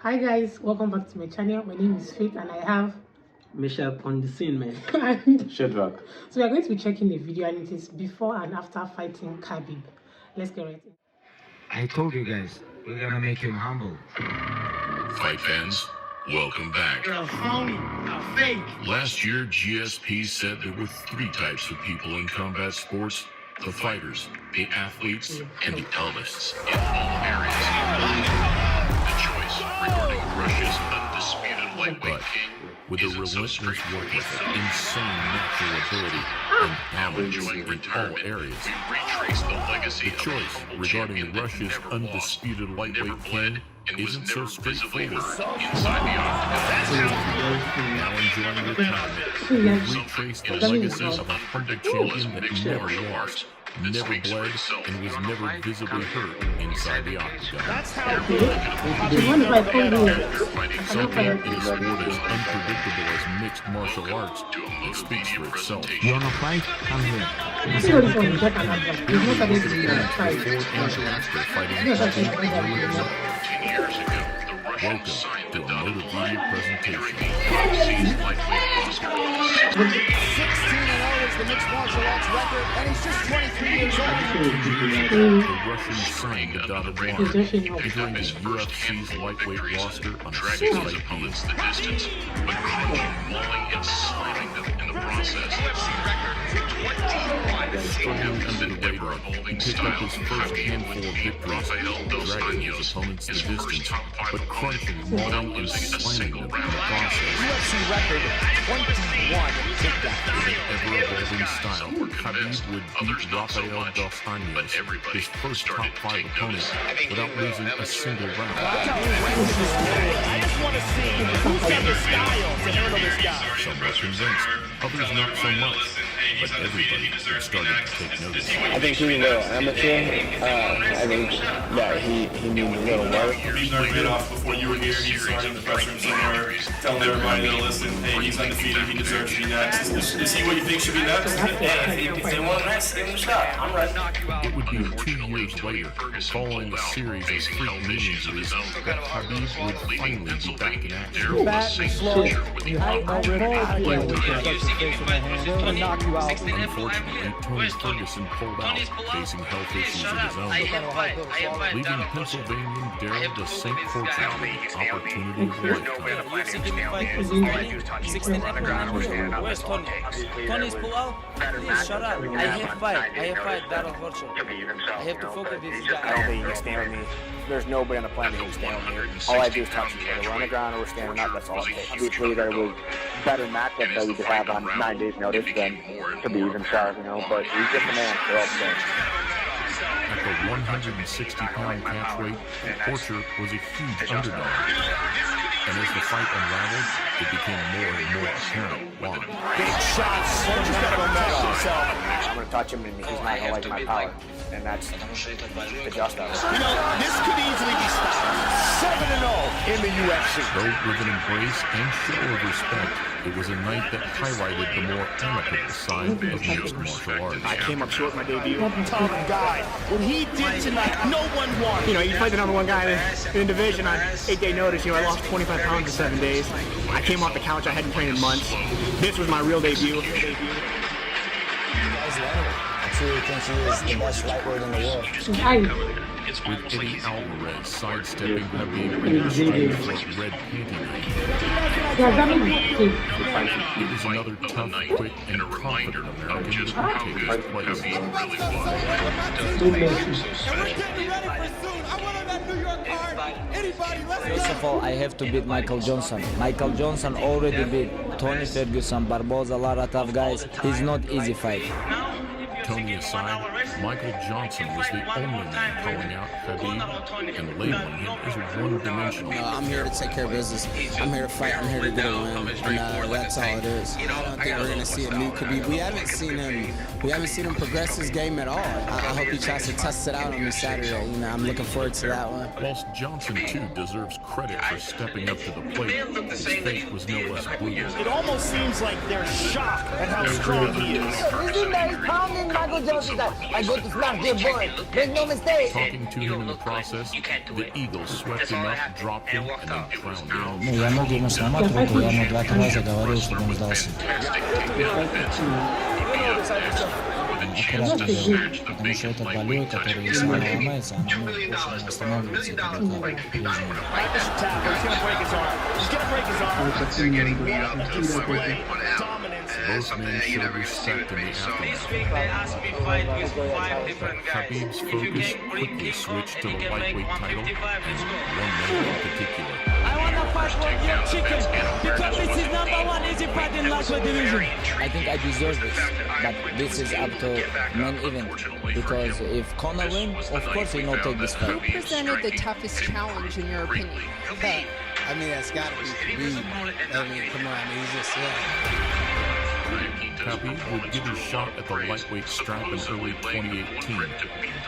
Hi guys, welcome back to my channel. My name is Faith and I have Michelle on the scene, man. Shadrach. So we are going to be checking the video and it is before and after fighting Khabib. Let's get right in. I told you guys, we're gonna make him humble. Fight fans, welcome back. You're a phony, a fake. Last year, GSP said there were three types of people in combat sports: the fighters, the athletes, and the elitists in all areas. The choice regarding Russia's undisputed lightweight king with a relentless work ethic, insane natural ability, and dominance in all areas. We retrace the legacy of regarding Russia's undisputed lightweight king isn't so straightforward inside the octagon. Now enjoying retirement, we retrace the legacy of a humble champion that never lost, never bled, and was never visibly hurt inside the octagon. That's how Something in a sport as unpredictable as mixed martial arts, it speaks for itself. You wanna fight? Come here. You see what this one is like an advert. It's not that it's fight. Welcome to another video presentation. 16-0 is the mixed martial arts record, and he's just 23 years old. The Russian signed the dotted line, entering the UFC's lightweight roster on a six-fight opponents the distance, but crunching, mauling, and slamming them in the process. Struggling under the radar, he picked up his first handful of victories, dragging his opponents the distance, but crunching, mauling, and slamming them in the process. UFC record 21 takedowns. In an ever-evolving style, Khabib would beat Rafael dos Anjos, his first top-5 opponent, without losing a single round. I just want to see who's got the style to handle this guy. Some were convinced, others not so much, but everybody started to take notice. I think he's a little amateur. I think that he needs a little work. He's never been off before you were here. He started in the press room somewhere, telling everybody to listen, hey, he's undefeated, he deserves to be next. Is he what you think should be next? If they want next, give him a shot. I'm ready. It would be 2 years later, following a series of freak knee injuries, that Khabib would finally be back in action. Fat and slow. I Unfortunately, Tony Ferguson pulled out, facing health issues of his own, leaving Pennsylvanian Daryl the St. Fortune with the opportunity of a lifetime. Where's Tony? Tony's pull out? Please shut up. I have fight battle virtual. I have to focus this guy. I don't think he can stand with me. There's nobody on the planet who can stand with me. All I do is touch him. Whether we're on the ground or we're standing up, that's all it takes. We believe that it was better matchup that we could have on 9 days' notice than to be even sharp, but he's just a man for all things. At the 160-pound catch weight, Porcher was a huge underdog. And as the fight unraveled, it became more and more apparent why. Big shots. Porter's got momentum himself. I'm going to touch him and he's not going to like my power. And that's the just of it. This could easily be stopped. 7-0 in the UFC. Though with an embrace and show of respect, it was a night that highlighted the more amicable side of mixed martial arts. I came up short my debut. Tough guy. What he did tonight, no one wanted. You fight the number one guy in the division on 8-day notice. I lost 25 pounds in 7 days. I came off the couch. I hadn't trained in months. This was my real debut. I truly think he is the best lightweight in the world. With Eddie Alvarez sidestepping Khabib in the straight red panty It was another tough, quick, and confident American that would take his place. First of all, I have to beat Michael Johnson. Michael Johnson already beat Tony Ferguson, Barboza, a lot of tough guys. He's not easy fight. Tony aside, Michael Johnson was the only man calling out Khabib and labeling him as one-dimensional. I'm here to take care of business. I'm here to fight. I'm here to get a win, and that's all it is. I don't think we're gonna see a new Khabib. We haven't seen him progress his game at all. I hope he tries to test it out on this Saturday. I'm looking forward to that one. Whilst Johnson too deserves credit for stepping up to the plate, his fate was no less brutal. It almost seems like they're shocked at how strong he is. Isn't that pounding Michael Johnson that I go to smash their board. Make no mistake. Talking to him in the process, the Eagles swept him up, dropped him, and then drowned him. Ne, ja mogu mu sramotiti, ja mu 2 raza govorio što mu zdao sam. Аккуратно делал, потому что этот болел, который сам ломается, она может больше не останавливается, это такая прежняя. Both men showed respect in the aftermath. Khabib's focus quickly switched to the lightweight title, and one man in particular. I want to fight for your chicken because this is #1 easy fight in lightweight division. I think I deserve this, but this is up to main event. Because if Conor wins, of course he will take this fight. Who presented the toughest challenge in your opinion? I mean, that's got to be Khabib. I mean, come on, he's just, Khabib would get his shot at the lightweight strap in early 2018.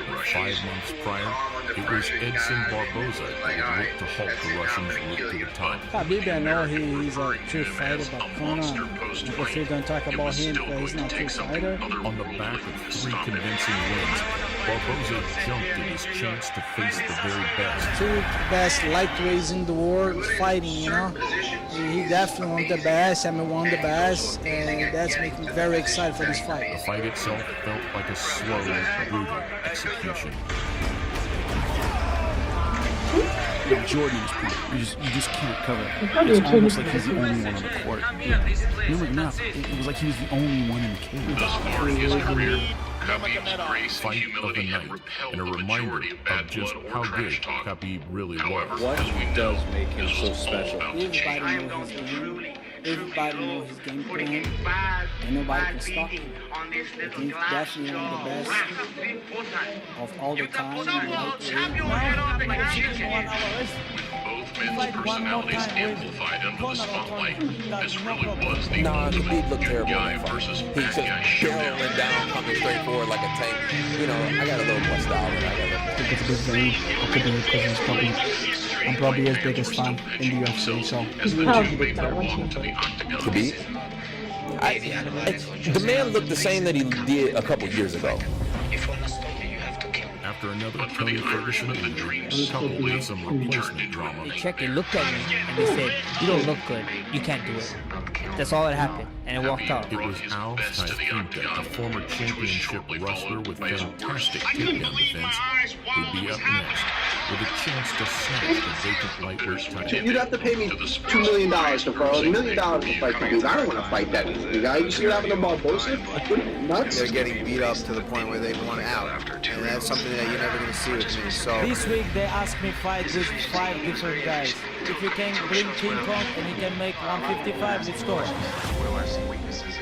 5 months prior, it was Edson Barboza that would look to halt the Russian's route to the top. Khabib, I know he's a true fighter, but Conor, if you're going to talk about him, he's not a true fighter. On the back of 3 convincing wins, Barboza jumped at his chance to face the very best. 2 best lightweights in the world fighting, you know. He definitely won the best, I mean, won the best, and that's making me very excited for this fight. The fight itself felt like a slow, brutal execution. Jordan is pretty. You just can't cover it. It's almost like he's the only one on the court. Nurmagomedov, it was like he was the only one in the cage. Thus far in his career, Khabib's grace and humility have repelled the majority of bad blood or trash talk. Khabib really was. What does make him so special? Everybody knows his game plan, and nobody can stop him. He's definitely one of the best of all the time. Both men's personalities amplified under the spotlight. This really was the Khabib looked terrible. guy versus He bad just guy showdown. barreling down, coming straight forward like a tank. You know, I got a little more style than I got a little more. I think it's a big thing. I could be because I'm probably his biggest fan in the UFC, so. Khabib? The man looked the same that he did a couple years ago. After another Tony Ferguson injury, coupled with some replacement drama. He checked, he looked at me, and he said, "You don't look good. You can't do it." That's all that happened, and it walked out. It was Al Taiffinta, a former championship wrestler with fantastic takedown defense, who'd be up next with a chance to snatch the vacant lightweight title. You'd have to pay me $2 million to fight. $1 million to fight Khabib. I don't want to fight that guy. You see what happened to Barboza? Nuts. They're getting beat up to the point where they want out, and that's something that you're never going to see with me. So This week they asked me fight with 5 different guys. If you can bring King Kong and he can make 155, let's go.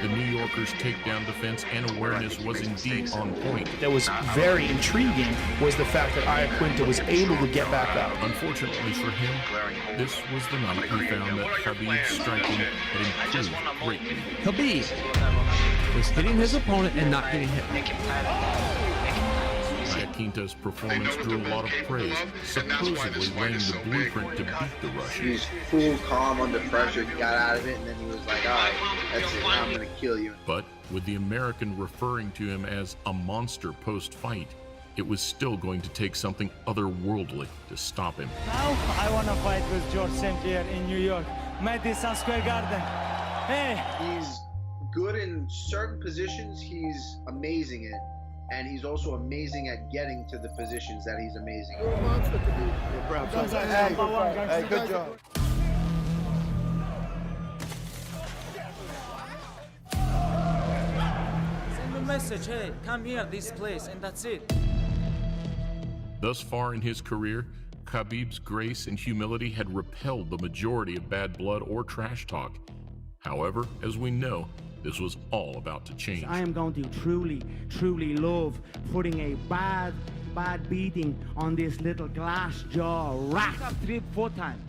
The New Yorker's takedown defense and awareness was indeed on point. That was very intriguing was the fact that Iaquinta was able to get back up. Unfortunately for him, this was the night he found that Khabib's striking had improved greatly. Khabib was hitting his opponent and not getting hit. Iaquinta's performance drew a lot of praise, supposedly laying the blueprint to beat the Russian. He's cool, calm under pressure, got out of it, and then he was like, all right, that's it, now I'm going to kill you. But with the American referring to him as a monster post-fight, it was still going to take something otherworldly to stop him. Now I want to fight with George St. Pierre in New York, Madison Square Garden. Hey! He's good in certain positions, he's amazing in. And he's also amazing at getting to the positions that he's amazing. You're a monster, Khabib. Hey, good job. Send a message, hey, come here, this place, and that's it. Thus far in his career, Khabib's grace and humility had repelled the majority of bad blood or trash talk. However, as we know, this was all about to change. I am going to truly love putting a bad beating on this little glass jaw rat. You tap 3-4 times.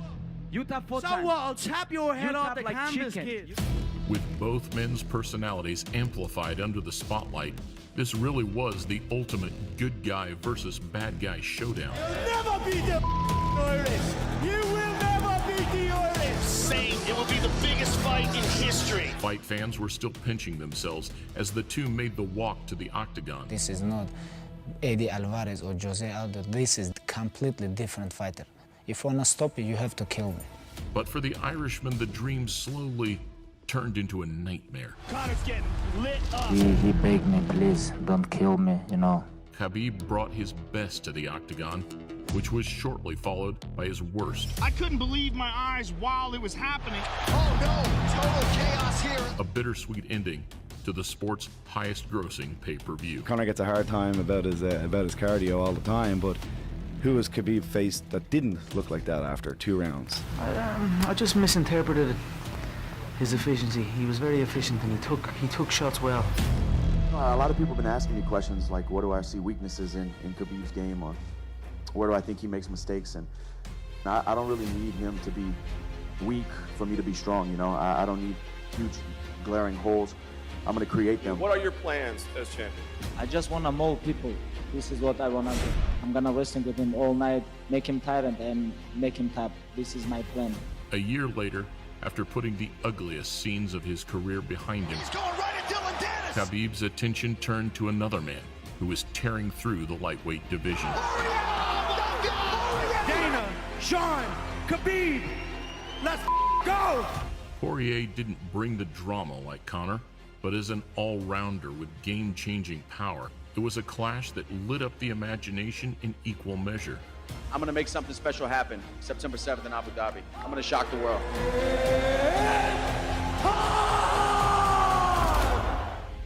You tap 4 times. So what? I'll tap your head You off tap the like canvas, chicken. kid. With both men's personalities amplified under the spotlight, this really was the ultimate good guy versus bad guy showdown. Never beat the Oilers. You will never beat the Oilers. Saying it will will be the biggest fight in history. Fight fans were still pinching themselves as the two made the walk to the octagon. This is not Eddie Alvarez or Jose Aldo. This is a completely different fighter. If I want to stop you, you have to kill me. But for the Irishman, the dream slowly turned into a nightmare. Connor's getting lit up. He begged me, please, don't kill me, you know. Khabib brought his best to the octagon, which was shortly followed by his worst. I couldn't believe my eyes while it was happening. Oh no, total chaos here. A bittersweet ending to the sport's highest-grossing pay-per-view. Conor gets a hard time about his cardio all the time, but who has Khabib faced that didn't look like that after 2 rounds? I just misinterpreted his efficiency. He was very efficient and he took shots well. A lot of people have been asking me questions like, what do I see weaknesses in Khabib's game, or where do I think he makes mistakes? And I don't really need him to be weak for me to be strong, you know? I don't need huge glaring holes. I'm going to create them. What are your plans as champion? I just want to mold people. This is what I want to do. I'm going to wrestle with him all night, make him tired and make him tap. This is my plan. A year later, after putting the ugliest scenes of his career behind him, Khabib's attention turned to another man who was tearing through the lightweight division. Dana, Sean, Khabib, let's go! Poirier didn't bring the drama like Conor, but as an all-rounder with game-changing power, it was a clash that lit up the imagination in equal measure. I'm going to make something special happen September 7th in Abu Dhabi. I'm going to shock the world.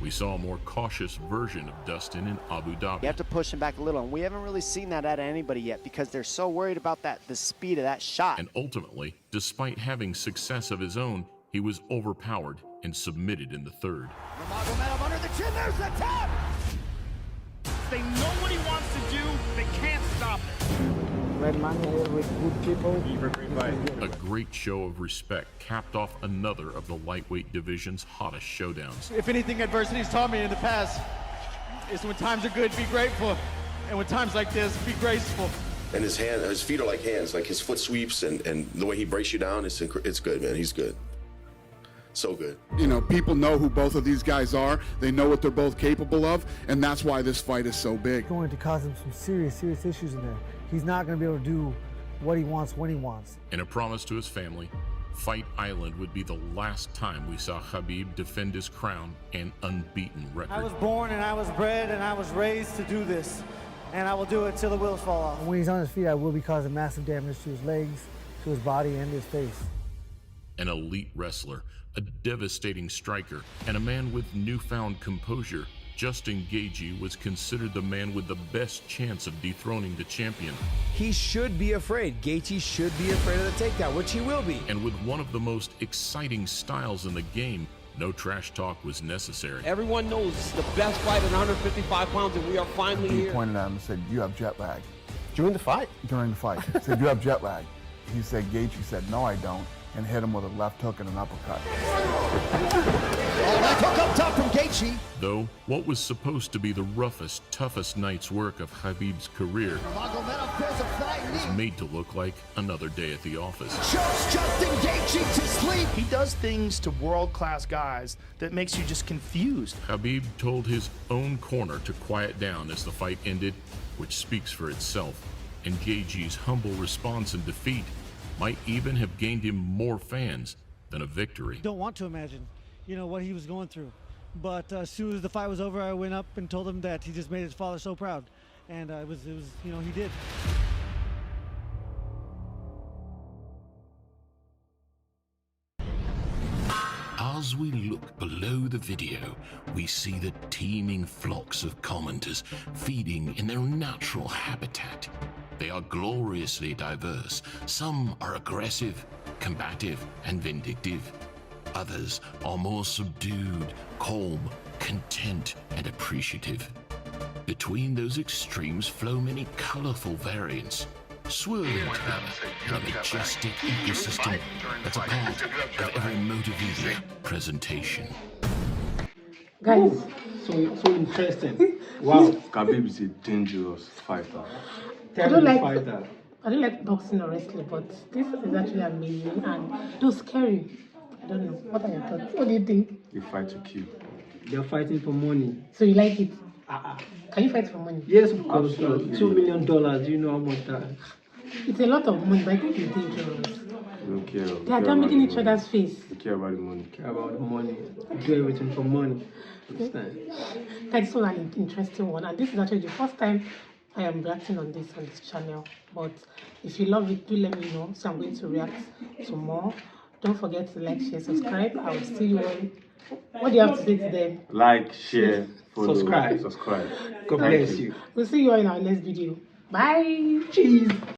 We saw a more cautious version of Dustin in Abu Dhabi. You have to push him back a little, and we haven't really seen that out of anybody yet because they're so worried about the speed of that shot. And ultimately, despite having success of his own, he was overpowered and submitted in the third. Nurmagomedov under the chin, there's the tap! They know what he wants to do, they can't stop it. Red money here with good people. A great show of respect capped off another of the lightweight division's hottest showdowns. If anything adversity's taught me in the past, is when times are good, be grateful. And when times like this, be graceful. And his feet are like hands, like his foot sweeps and the way he breaks you down, it's good, man. He's good. So good. You know, people know who both of these guys are. They know what they're both capable of, and that's why this fight is so big. Going to cause him some serious issues in there. He's not going to be able to do what he wants when he wants. In a promise to his family, Fight Island would be the last time we saw Khabib defend his crown and unbeaten record. I was born and I was bred and I was raised to do this, and I will do it till the wheels fall off. When he's on his feet, I will be causing massive damage to his legs, to his body, and his face. An elite wrestler, a devastating striker, and a man with newfound composure, Justin Gaethje was considered the man with the best chance of dethroning the champion. He should be afraid. Gaethje should be afraid of the takedown, which he will be. And with one of the most exciting styles in the game, no trash talk was necessary. Everyone knows this is the best fight at 155 pounds, and we are finally here. He pointed at him and said, "You have jet lag." During the fight? During the fight. He said, "You have jet lag." He said, Gaethje said, "No, I don't," and hit him with a left hook and an uppercut. Oh, left hook up top from Gaethje. Though, what was supposed to be the roughest, toughest night's work of Khabib's career was made to look like another day at the office. Shows Justin Gaethje to sleep. He does things to world-class guys that makes you just confused. Khabib told his own corner to quiet down as the fight ended, which speaks for itself, and Gaethje's humble response and defeat might even have gained him more fans than a victory. Don't want to imagine, what he was going through. But as soon as the fight was over, I went up and told him that he just made his father so proud. And it was he did. As we look below the video, we see the teeming flocks of commenters feeding in their natural habitat. They are gloriously diverse. Some are aggressive, combative, and vindictive. Others are more subdued, calm, content, and appreciative. Between those extremes flow many colorful variants, swirling together in a majestic ecosystem that's a part of every motor media presentation. Guys, so interesting. Wow, Khabib is a dangerous fighter. I don't like boxing or wrestling, but this is actually amazing and so scary. don't know. What are your thoughts? What do you think? They fight to kill. They're fighting for money. So you like it? Can you fight for money? Yes, of course. $2 million. Do you know how much that? It's a lot of money, but I think it's dangerous. We don't care. They are damaging each other's face. We care about the money. Care about the money. Do everything for money. Understand? That's so an interesting one, and this is actually the first time I am reacting on this channel. But if you love it, do let me know. So I'm going to react to more. Don't forget to like, share, subscribe. I will see you on. What do you have to say to them? Like, share, follow, subscribe. God bless you. We'll see you all in our next video. Bye. Cheese.